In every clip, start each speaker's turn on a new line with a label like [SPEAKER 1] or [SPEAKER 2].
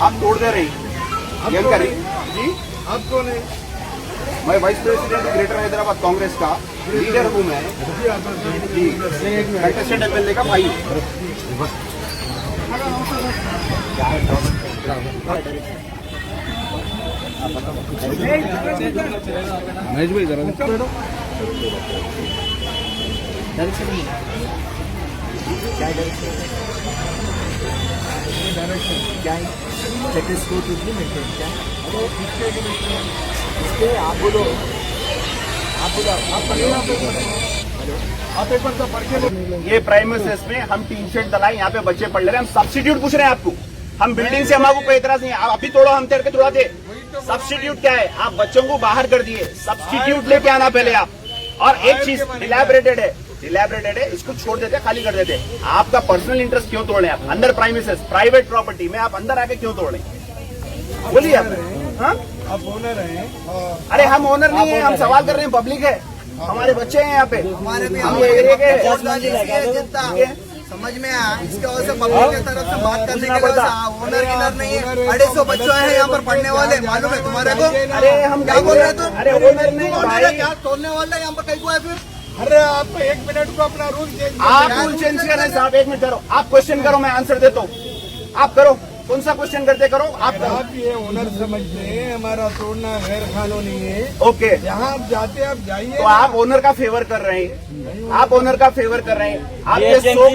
[SPEAKER 1] आप तोड़ दे रही ये करी जी।
[SPEAKER 2] आप कौन है?
[SPEAKER 1] मैं vice president greater Hyderabad Congress का लीडर हूँ मैं जी, कंटेस्टेड एमएलए का भाई।
[SPEAKER 2] महेश भाई जरा
[SPEAKER 3] क्या है स्टेटस को इम्प्लीमेंटेड क्या आप बोलो आप एक बार तो पढ़ के।
[SPEAKER 1] ये प्राइमरी में हम टीम शेड दलाई, यहाँ पे बच्चे पढ़ ले रहे हैं, हम सब्स्टिट्यूट पूछ रहे हैं आपको। हम बिल्डिंग से हमारे कोई एतराज नहीं है, आप अभी तोड़ो हम तेरे के तोड़ा दे। सब्स्टिट्यूट क्या है? आप बच्चों को बाहर कर दिए, सब्स्टिट्यूट लेके आना पहले आप। और एक चीज डिलैबरेटेड है, इसको छोड़ देते, खाली कर देते। आपका पर्सनल इंटरेस्ट क्यों तोड़ रहे हैं आप? अंदर प्राइमिसेस प्राइवेट प्रॉपर्टी में आप अंदर आके क्यों तोड़ रहे हैं? बोलिए आप। हाँ,
[SPEAKER 2] आप ओनर हैं?
[SPEAKER 1] अरे हम ओनर नहीं है, हम सवाल कर रहे हैं, पब्लिक है, हमारे बच्चे हैं यहाँ पे,
[SPEAKER 3] हमारे भी
[SPEAKER 1] हम ये एरिया के
[SPEAKER 3] समझ में आया। इसके वजह से पब्लिक की तरफ से बात करने के लिए ओनर किलर नहीं है। 250 बच्चे हैं यहाँ पर पढ़ने वाले, मालूम है तुम्हारे को?
[SPEAKER 1] अरे हम
[SPEAKER 3] क्या बोल रहे हैं तुम?
[SPEAKER 1] अरे ओनर नहीं भाई,
[SPEAKER 3] क्या तोड़ने वाले यहाँ पर कहीं को है फिर?
[SPEAKER 2] अरे आप 1 मिनट को अपना रूल चेंज
[SPEAKER 1] आप रूल चेंज कर रहे हैं साहब। 1 मिनट करो, आप क्वेश्चन करो, मैं आंसर देता हूँ। आप करो, कौन सा क्वेश्चन करते करो आप करो।
[SPEAKER 2] आप ये ओनर समझते हैं, हमारा तोड़ना गैर कानूनी है।
[SPEAKER 1] ओके,
[SPEAKER 2] यहाँ आप जाते आप जाइए।
[SPEAKER 1] तो आप ओनर का फेवर कर रहे हैं, आप ओनर का फेवर कर रहे हैं। आप ये सो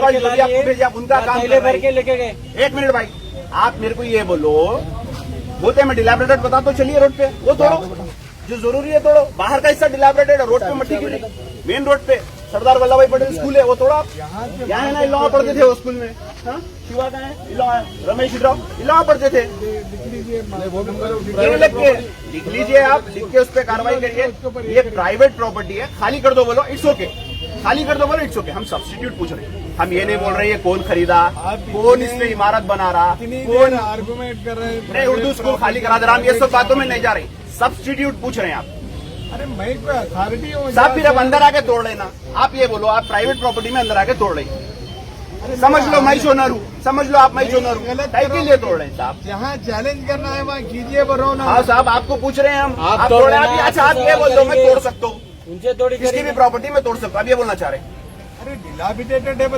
[SPEAKER 1] कॉल भेजा, उनका काम कर रहे हैं।
[SPEAKER 4] लेके गए।
[SPEAKER 1] 1 मिनट भाई, आप मेरे को ये बोलते मैं डिलैबरेटेड बता तो चलिए रोड पे वो तोड़ो, जो जरूरी है तोड़ो। बाहर का हिस्सा डिलैबरेटेड है, रोड पे मट्टी क्यों नहीं? मेन रोड पे सरदार वल्लभ भाई पटेल स्कूल है, वो तोड़ा आप। यहाँ है ना, इलावा पढ़ते थे वो स्कूल में। हाँ, शिवा का है इलावा, रमेश राव इलावा पढ़ते थे। लिख लीजिए आप, लिख के उस पर कार्रवाई करिए। ये प्राइवेट प्रॉपर्टी है, खाली कर दो बोलो, इट्स ओके। खाली कर दो बोलो, इट्स ओके। हम सब्स्टिट्यूट पूछ रहे हैं, हम ये नहीं बोल रहे ये कौन खरीदा, कौन इसमें इमारत बना रहा, कौन
[SPEAKER 2] आर्गुमेंट कर रहे हैं।
[SPEAKER 1] नहीं उर्दू स्कूल खाली करा दे रहा। हम ये सब बातों में नहीं जा रही, सब्स्टिट्यूट पूछ रहे हैं आप।
[SPEAKER 2] अरे मैं कोई अथॉरिटी हूँ
[SPEAKER 1] साहब, फिर आप अंदर आके तोड़ लेना। आप ये बोलो, आप प्राइवेट प्रॉपर्टी में अंदर आके तोड़ लेंगे, समझ लो मैं शोनर हूँ, समझ लो आप मैं शोनर हूँ, टाइप के लिए तोड़ रहे हैं साहब।
[SPEAKER 2] जहाँ चैलेंज करना है वहाँ कीजिए बरो ना।
[SPEAKER 1] हाँ साहब, आपको पूछ रहे हैं हम, आप
[SPEAKER 4] तोड़
[SPEAKER 1] तोड़ रहे
[SPEAKER 4] लेना,
[SPEAKER 1] हैं। अच्छा आप ये बोल दो मैं तोड़ सकता हूँ,
[SPEAKER 4] उनसे थोड़ी
[SPEAKER 1] किसकी भी प्रॉपर्टी में तोड़ सकता हूँ, आप ये बोलना चाह रहे हैं?
[SPEAKER 2] अरे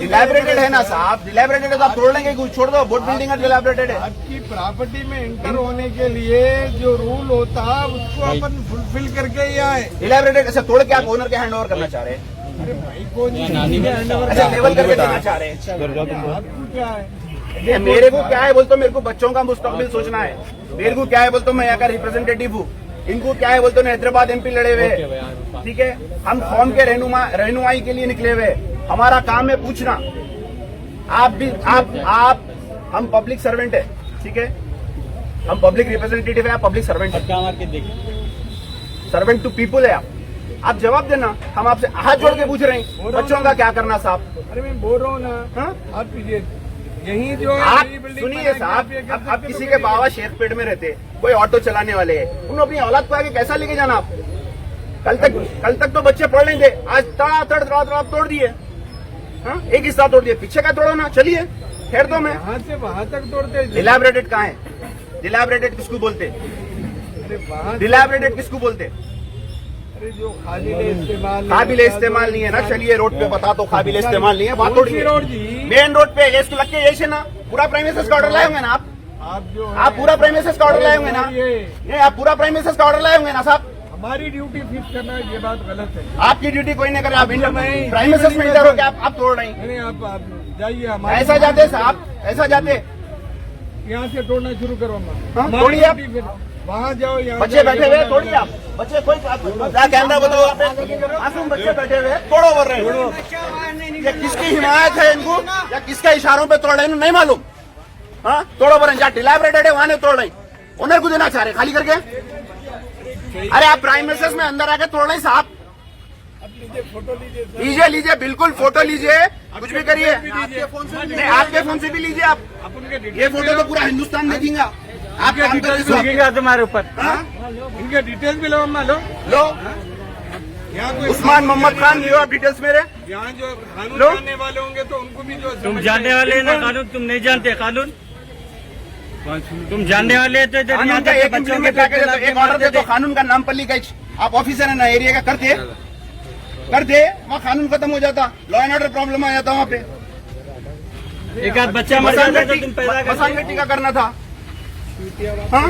[SPEAKER 1] डिलैबरेटेड है ना साहब, डिलैबरेटेड है तो आप तोड़ लेंगे, कुछ छोड़ दो। बोर्ड बिल्डिंग है, डिलैबरेटेड है।
[SPEAKER 2] आपकी प्रॉपर्टी में एंटर होने के लिए जो रूल होता है उसको अपन फुलफिल करके ही आए।
[SPEAKER 1] डिलैबरेटेड ऐसा तोड़ के आप ओनर के हैंड ओवर करना चाह रहे हैं?
[SPEAKER 2] अरे भाई कौन
[SPEAKER 1] अच्छा लेवल करके देना चाह रहे हैं?
[SPEAKER 2] आपको क्या है?
[SPEAKER 1] ये मेरे को क्या है बोलते, मेरे को बच्चों का मुस्तकबिल सोचना है। मेरे को क्या है बोलते, मैं यहाँ का रिप्रेजेंटेटिव हूँ। इनको क्या है बोलते, हैदराबाद MP लड़े हुए, ठीक है। हम कौम के रहनुमाई के लिए निकले हुए, हमारा काम है पूछना। आप भी आप हम पब्लिक सर्वेंट है, ठीक है, हम पब्लिक रिप्रेजेंटेटिव है, आप पब्लिक सर्वेंट है, सर्वेंट टू पीपुल है आप जवाब देना। हम आपसे हाथ जोड़ के पूछ रहे हैं, बच्चों का क्या करना साहब?
[SPEAKER 2] अरे मैं बोल रहा हूँ ना।
[SPEAKER 1] हाँ?
[SPEAKER 2] आप यही जो
[SPEAKER 1] आप सुनिए साहब, आप किसी के बाबा शेखपेट में रहते, कोई ऑटो चलाने वाले हैं, उन्होंने अपनी औलाद को आगे कैसा लेके जाना आप? कल तक तो बच्चे पढ़ लेंगे, आज तड़ा तोड़ दिए। हाँ, एक हिस्सा तोड़ दिए, पीछे का तोड़ो ना, चलिए ठहर दो। मैं
[SPEAKER 2] यहाँ से वहाँ तक तोड़ते।
[SPEAKER 1] डिलैबरेटेड कहाँ है? डिलैबरेटेड किसको बोलते?
[SPEAKER 2] अरे वहाँ
[SPEAKER 1] डिलैबरेटेड किसको बोलते?
[SPEAKER 2] अरे जो काबिल
[SPEAKER 1] इस्तेमाल नहीं है ना। चलिए रोड पे बता दो, काबिल इस्तेमाल नहीं है, बात थोड़ी है।
[SPEAKER 2] रोड जी
[SPEAKER 1] मेन रोड पे इसको लग के यही ना, पूरा प्राइमेसेस का ऑर्डर लाए होंगे ना आप
[SPEAKER 2] जो
[SPEAKER 1] आप पूरा प्राइमेसेस का ऑर्डर लाए होंगे ना? नहीं, आप पूरा प्राइमेसेस का ऑर्डर लाए होंगे ना साहब?
[SPEAKER 2] हमारी ड्यूटी फिक्स करना है, ये बात गलत है।
[SPEAKER 1] आपकी ड्यूटी कोई नहीं करे, आप प्राइमेसेस में इंटर होकर आप तोड़ रहे हैं।
[SPEAKER 2] नहीं आप जाइए,
[SPEAKER 1] ऐसा जाते साहब, ऐसा जाते
[SPEAKER 2] यहाँ से तोड़ना शुरू करो।
[SPEAKER 1] हाँ, तोड़िए आप,
[SPEAKER 2] वहाँ जाओ। यहाँ
[SPEAKER 1] बच्चे बैठे हुए तोड़िए आप। बच्चे कोई क्या कैमरा बताओ आप, मासूम बच्चे बैठे हुए तोड़ो बोल रहे हैं। ये किसकी हिमायत है इनको, या किसके इशारों पे तोड़ रहे हैं नहीं मालूम। हाँ, तोड़ो बोल रहे हैं, जहाँ डिलैबरेटेड है वहाँ नहीं तोड़ रहे, ओनर को देना चाह रहे खाली करके। अरे आप प्राइमेसेस में अंदर आके तोड़ रहे हैं साहब। लीजिए बिल्कुल फोटो लीजिए, कुछ भी करिए। आपके फोन से भी लीजिए आप। ये फोटो तो पूरा हिंदुस्तान देखेगा। आप
[SPEAKER 4] तुम्हारे ऊपर
[SPEAKER 2] इनके डिटेल्स भी लो, अम्मा लो। यहाँ कोई
[SPEAKER 1] उस्मान मोहम्मद खान लियो आप डिटेल्स मेरे।
[SPEAKER 2] यहाँ जो कानून जानने वाले होंगे तो उनको भी जो
[SPEAKER 4] तुम जानने वाले ना कानून, तुम नहीं जानते कानून। तुम जानने वाले तो इधर
[SPEAKER 1] कानून
[SPEAKER 4] यहाँ
[SPEAKER 1] का
[SPEAKER 4] तक
[SPEAKER 1] एक
[SPEAKER 4] बच्चों के
[SPEAKER 1] implement करके
[SPEAKER 4] पेट
[SPEAKER 1] दो, एक ऑर्डर दे दो, कानून का नाम पल्ली कैच। आप ऑफिसर है ना एरिया का, कर दे, वहाँ कानून खत्म हो जाता, लॉ एंड ऑर्डर प्रॉब्लम आ जाता वहाँ पे।
[SPEAKER 4] एक आध बच्चा मर जाता तो तुम पैदा कर
[SPEAKER 1] मसान गट्टी का करना था, हाँ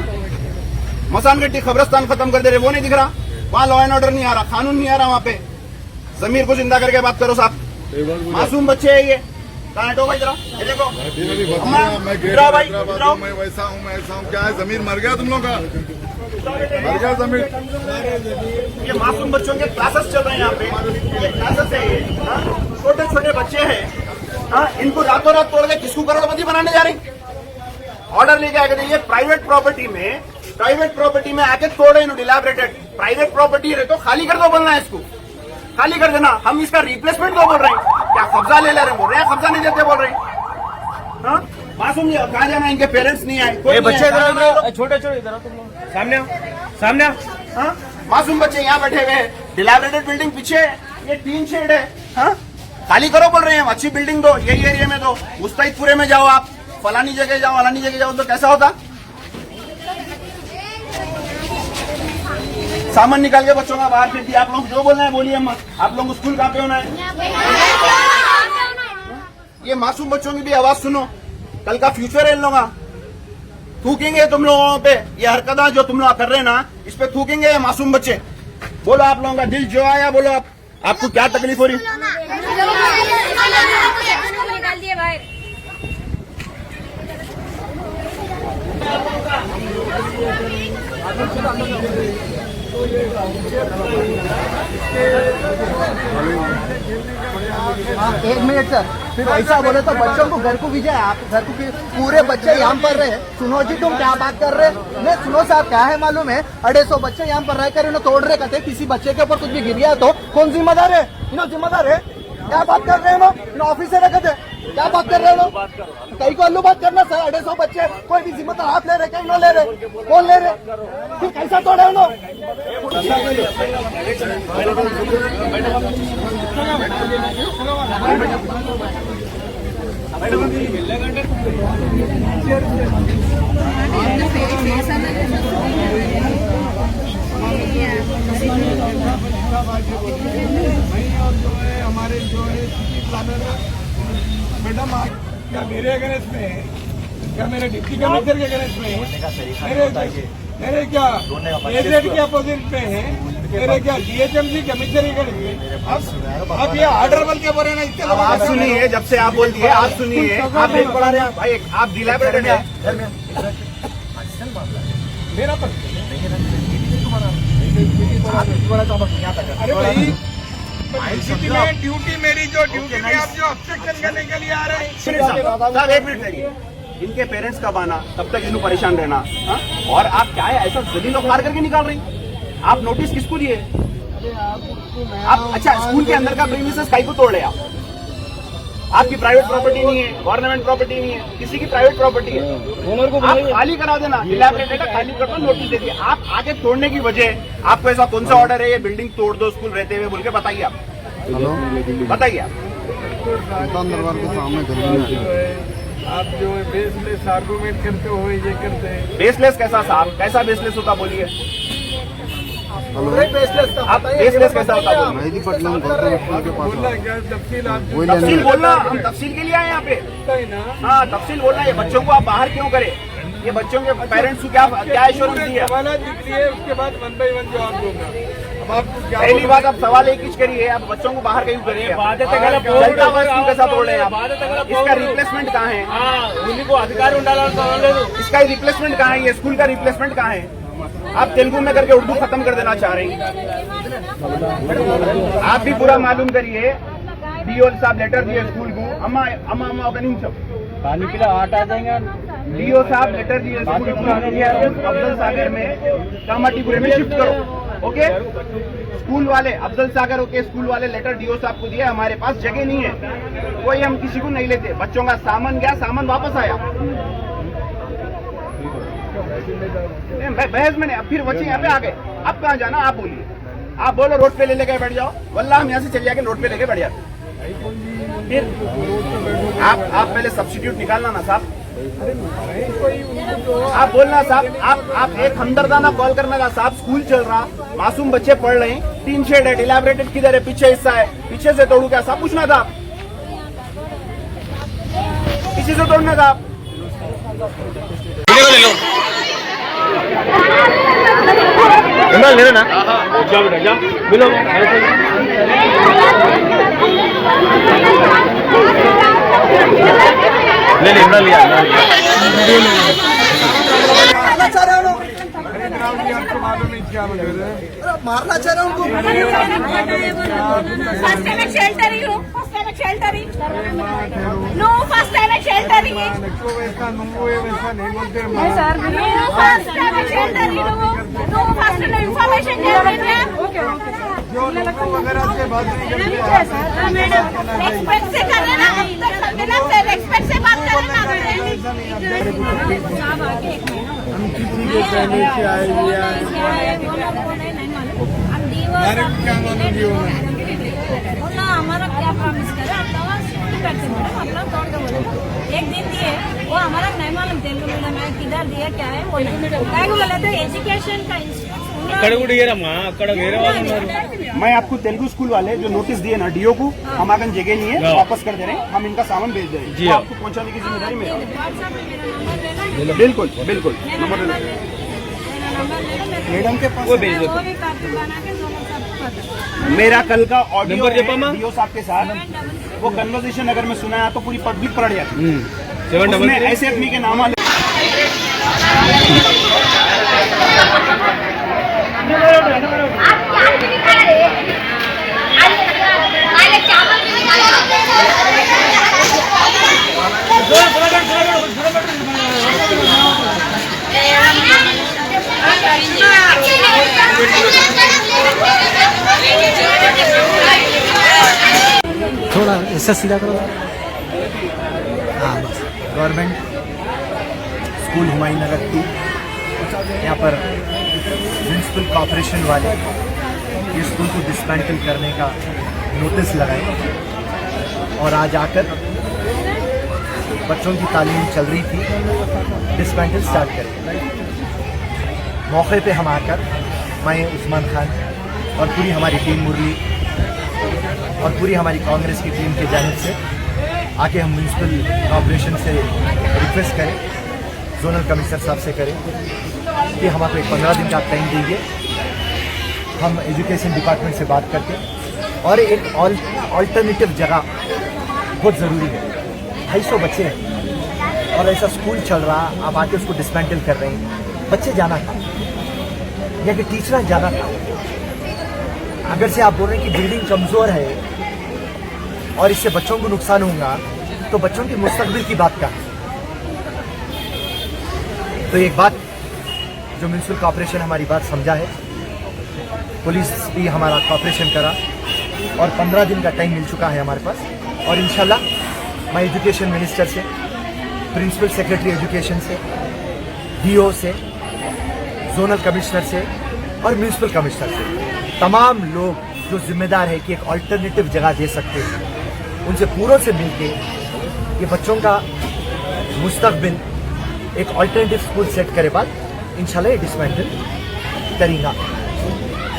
[SPEAKER 1] मसान गट्टी खबरस्तान खत्म कर दे रहे, वो नहीं दिख रहा। वहाँ लॉ एंड ऑर्डर नहीं आ रहा, कानून नहीं आ रहा वहाँ पे। जमीर को जिंदा करके बात करो साहब, मासूम बच्चे है ये। कहाँ हटो भाई जरा, ये देखो अम्मा, इधर आओ भाई, इधर आओ।
[SPEAKER 5] मैं वैसा हूँ क्या है, जमीन मर गया तुम लोग का, मर गया जमीन।
[SPEAKER 1] ये मासूम बच्चों के क्लासेस चल रहे हैं यहाँ पे, ये क्लासेस है ये, छोटे छोटे बच्चे हैं, हाँ इनको रातों रात तोड़ के किसको करोड़पति बनाने जा रहे हैं। ऑर्डर लेके आके ये प्राइवेट प्रॉपर्टी में आके तोड़े इन्होंने, डिलैबरेटेड प्राइवेट प्रॉपर्टी है तो खाली कर दो, बोलना है इसको, खाली कर देना। हम इसका रिप्लेसमेंट दो बोल रहे हैं, क्या कब्जा ले रहे बोल रहे हैं, कब्जा नहीं देते बोल रहे हैं। हाँ मासूम जी कहाँ जाना, इनके पेरेंट्स नहीं आए, कोई
[SPEAKER 4] बच्चे
[SPEAKER 1] नहीं
[SPEAKER 4] छोटे छोटे इधर तुम लोग सामने आओ।
[SPEAKER 1] हाँ मासूम बच्चे यहाँ बैठे हुए हैं, डिलैबरेटेड बिल्डिंग पीछे है, ये टीन शेड है, हाँ खाली करो बोल रहे हैं, अच्छी बिल्डिंग दो, यही एरिया में दो, मुस्तैदपुरे में जाओ आप, फलानी जगह जाओ, फलानी जगह जाओ, तो कैसा होता। सामान निकाल के बच्चों का बाहर फेंक दिया। आप लोग जो बोलना है बोलिए अम्मा, आप लोग स्कूल कहाँ पे होना है। ये मासूम बच्चों की भी आवाज सुनो, कल का फ्यूचर है इन लोगों का। थूकेंगे तुम लोगों पे, ये हरकत जो तुम लोग कर रहे हैं ना, इस पे थूकेंगे ये मासूम बच्चे। बोलो आप लोगों का दिल जो आया बोलो, आप आपको क्या तकलीफ हो रही।
[SPEAKER 6] निकाल दिए भाई।
[SPEAKER 3] एक मिनट सर, फिर ऐसा बोले तो बच्चों को घर को भी जाए, आप घर को पूरे बच्चे यहाँ पर रहे। सुनो जी तुम क्या बात कर रहे हैं, नहीं सुनो साहब क्या है मालूम है, 250 बच्चे यहाँ पर रह कर इन्हें तोड़ रहे कहते, किसी बच्चे के ऊपर कुछ भी गिर गया तो कौन जिम्मेदार है, इन्हों जिम्मेदार है। क्या बात कर रहे हैं इन ऑफिसर है कहते, क्या बात कर रहे हैं लोग, कहीं को अल्लू बात करना सर। 250 बच्चे कोई भी जिम्मेदार हाथ ले रहे, कहीं नो ले रहे, कौन ले रहे, फिर कैसा तोड़े उन्होंने।
[SPEAKER 2] हमारे जो है मैडम क्या मेरे अगेंस्ट में है, क्या मेरे डिप्टी कमिश्नर के अगेंस्ट में है, मेरे क्या एजेंट के अपोजिट में है, मेरे क्या DHMC कमिश्नर के अगेंस्ट में। अब ये ऑर्डर बल के बोले ना, इसके
[SPEAKER 1] आप सुनिए, जब से आप बोलती है आप सुनिए, आप एक पढ़ा रहे हैं भाई, आप डिलैबरेटेड है
[SPEAKER 2] मेरा पर। अरे भाई ड्यूटी मेरी जो ड्यूटी में आप जो ऑब्जेक्शन करने के लिए आ रहे हैं।
[SPEAKER 1] साहब एक मिनट लगिए, इनके पेरेंट्स कब आना, तब तक इन्हों परेशान रहना, हाँ? और आप क्या है ऐसा जमीन फाड़ करके निकाल रही, आप नोटिस किसको लिए आप। अच्छा स्कूल के अंदर का प्रीमिसेस कहीं को तोड़ रहे आप, आपकी प्राइवेट प्रॉपर्टी नहीं है, गवर्नमेंट प्रॉपर्टी नहीं है, किसी की प्राइवेट प्रॉपर्टी है, आप खाली करा देना, डिलैबरेटेड है, खाली कर दो, नोटिस दे दिए। आप आगे तोड़ने की वजह, आपको ऐसा कौन सा ऑर्डर है ये बिल्डिंग तोड़ दो स्कूल रहते हुए बोल के बताइए आप, बताइए आप।
[SPEAKER 5] दरबार के सामने
[SPEAKER 2] आप जो बेसलेस आर्गूमेंट करते हो, ये करते हैं।
[SPEAKER 1] बेसलेस कैसा साहब, कैसा बेसलेस होता बोलिए,
[SPEAKER 3] बेसलेस
[SPEAKER 1] आप बेसलेस कैसा होता बोलिए।
[SPEAKER 2] बोलना क्या तफसील, आप
[SPEAKER 1] तफसील बोलना, हम तफसील के लिए आए यहाँ पे,
[SPEAKER 2] है ना।
[SPEAKER 1] हाँ तफसील बोलना। ये बच्चों को आप बाहर क्यों करें, ये बच्चों के पेरेंट्स को क्या एश्योरेंस दिया।
[SPEAKER 2] सवाल दिए उसके बाद 1 by 1 जवाब दूंगा। अब आपको क्या
[SPEAKER 1] पहली बात, आप सवाल एक ही करिए, आप बच्चों को बाहर क्यों करिए, चलता हुआ स्कूल कैसा तोड़ रहे हैं आप, इसका रिप्लेसमेंट कहाँ है, इसका रिप्लेसमेंट कहाँ है, ये स्कूल का रिप्लेसमेंट कहाँ है। आप तेलुगु में करके उर्दू खत्म कर देना चाह रही हैं। आप भी पूरा मालूम करिए, डीओ साहब लेटर दिए स्कूल को, अम्मा अम्मा अम्मा का नहीं
[SPEAKER 4] पानी पिला आट आ जाएंगे।
[SPEAKER 1] डीओ साहब लेटर दिए स्कूल को, अफजल सागर में कामाटीपुरे में शिफ्ट करो, ओके। स्कूल वाले अफजल सागर के स्कूल वाले लेटर डीओ साहब को दिए, हमारे पास जगह नहीं है, कोई हम किसी को नहीं लेते, बच्चों का सामान गया, सामान वापस आया, बहस में नहीं। अब फिर बच्चे यहाँ पे आ गए, अब कहाँ जाना आप बोलिए, आप बोलो रोड पे ले लेके बैठ जाओ, वल्लाह हम यहाँ से चले जाके रोड पे लेके बैठ जाते। फिर आप पहले सब्स्टिट्यूट निकालना ना साहब, आप बोलना साहब, आप एक हमदर्दाना कॉल करना था साहब, स्कूल चल रहा, मासूम बच्चे पढ़ रहे हैं, टीन शेड है, डिलैबरेटेड किधर है, पीछे हिस्सा है, पीछे से तोड़ू क्या, सब पूछना था, पीछे से तोड़ना था।
[SPEAKER 4] ले ना जा बेटा जा मिलो ले इमरान लिया
[SPEAKER 3] मारना चाह रहे हो लोग,
[SPEAKER 2] आपको मालूम नहीं क्या बोल रहे हैं?
[SPEAKER 3] अरे मारना चाह रहे हो उनको।
[SPEAKER 6] First time at sheltering, no. First time at sheltering. No, first time at sheltering.
[SPEAKER 2] नको वैसा नुंगो है वैसा नहीं बोलते हैं।
[SPEAKER 6] No, first time at sheltering, no. No, first time information दे रहे हैं।
[SPEAKER 2] जो लोगों वगैरह से बात नहीं करते
[SPEAKER 6] मैडम, respect से करें ना, बिना से respect से बात करें ना मैडम।
[SPEAKER 2] हम किसी के कहने से आए हुए हैं। डायरेक्ट क्या मालूम दियो
[SPEAKER 6] बोला हमारा क्या प्रॉमिस करे, हम दवा नहीं करते मैडम, अपना तोड़ के बोले एक दिन दिए, वो हमारा नहीं मालूम तेलुगु मीडियम में किधर दिया क्या है वो नहीं क्या बोले थे। एजुकेशन का
[SPEAKER 1] मैं आपको तेलुगु स्कूल वाले जो नोटिस दिए ना डीओ को, हम आगे जगह नहीं है, वापस कर दे रहे हैं, हम इनका सामान भेज दे रहे हैं, आपको पहुंचाने की जिम्मेदारी मेरा। बिल्कुल बिल्कुल, नंबर
[SPEAKER 3] मैडम के पास
[SPEAKER 1] वो भेज दो। मेरा कल का ऑडियो डीओ साहब के साथ वो कन्वर्सेशन अगर मैं सुनाया तो पूरी पब्लिक पढ़ जाती, उसमें ऐसे आदमी के नाम
[SPEAKER 3] थोड़ा ऐसा सीधा करो। हाँ बस, गवर्नमेंट स्कूल हुमायूं नगर 2, यहाँ पर म्यूनसिपल कॉर्पोरेशन वाले ये स्कूल को डिसमेंटल करने का नोटिस लगाए और आज आकर बच्चों की तालीम चल रही थी, डिसमेंटल स्टार्ट करें। मौके पे हम आकर मैं उस्मान खान और पूरी हमारी टीम, मुरली और पूरी हमारी कांग्रेस की टीम के जानिब से आके हम म्यूनसिपल कॉर्पोरेशन से रिक्वेस्ट करें, जोनल कमिश्नर साहब से करें कि हम आपको 15 दिन का टाइम दीजिए, हम एजुकेशन डिपार्टमेंट से बात करके और एक ऑल्टरनेटिव जगह बहुत ज़रूरी है। 250 बच्चे हैं और ऐसा स्कूल चल रहा, आप आके उसको डिसमेंटल कर रहे हैं। बच्चे जाना था या कि टीचर जाना था। अगर से आप बोल रहे हैं कि बिल्डिंग कमज़ोर है और इससे बच्चों को नुकसान होगा, तो बच्चों के मुस्तकबिल की बात का। तो एक बात जो म्यूनसिपल कॉर्पोरेशन हमारी बात समझा है, पुलिस भी हमारा कॉर्पोरेशन करा और 15 दिन का टाइम मिल चुका है हमारे पास। और इंशाल्लाह मैं एजुकेशन मिनिस्टर से, प्रिंसिपल सेक्रेटरी एजुकेशन से, डीओ से, जोनल कमिश्नर से और म्यूनसिपल कमिश्नर से, तमाम लोग जो जिम्मेदार है कि एक अल्टरनेटिव जगह दे सकते हैं, उनसे पूरों से मिलके ये बच्चों का मुस्तकबिल एक अल्टरनेटिव स्कूल सेट करे बाद इंशाल्लाह ये डिसमेंटल करेंगे।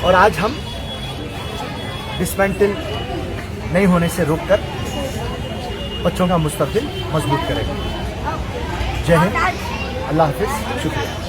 [SPEAKER 3] और आज हम डिसमेंटल नहीं होने से रोककर बच्चों का मुस्तकबिल मजबूत करेंगे। जय हिंद, अल्लाह हाफिज, शुक्रिया।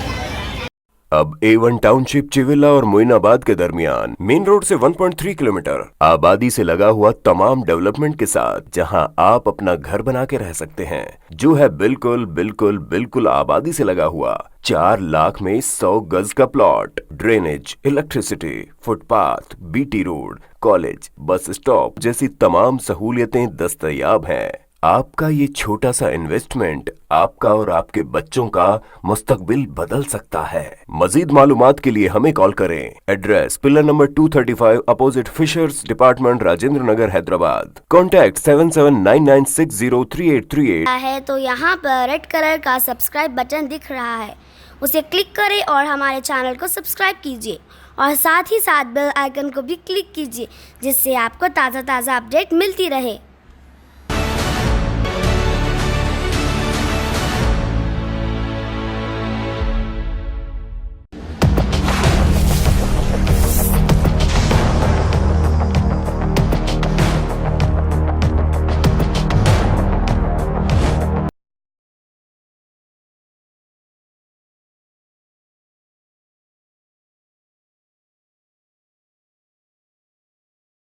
[SPEAKER 7] अब A1 टाउनशिप चिविला और मोइनाबाद के दरमियान मेन रोड से 1.3 किलोमीटर आबादी से लगा हुआ तमाम डेवलपमेंट के साथ जहां आप अपना घर बना के रह सकते हैं, जो है बिल्कुल बिल्कुल बिल्कुल आबादी से लगा हुआ। 4 लाख में 100 गज का plot, drainage, electricity, footpath, BT road, college, bus stop जैसी तमाम सहूलियतें दस्तयाब हैं। आपका ये छोटा सा इन्वेस्टमेंट आपका और आपके बच्चों का मुस्तकबिल बदल सकता है। मजीद मालूमात के लिए हमें कॉल करें। Address pillar number 235 opposite fishers department, Rajendra Nagar, Hyderabad. Contact 7799603838
[SPEAKER 8] है तो यहाँ पर रेड कलर का सब्सक्राइब बटन दिख रहा है, उसे क्लिक करें और हमारे चैनल को सब्सक्राइब कीजिए और साथ ही साथ बेल आइकन को भी क्लिक कीजिए, जिससे आपको ताज़ा अपडेट मिलती रहे।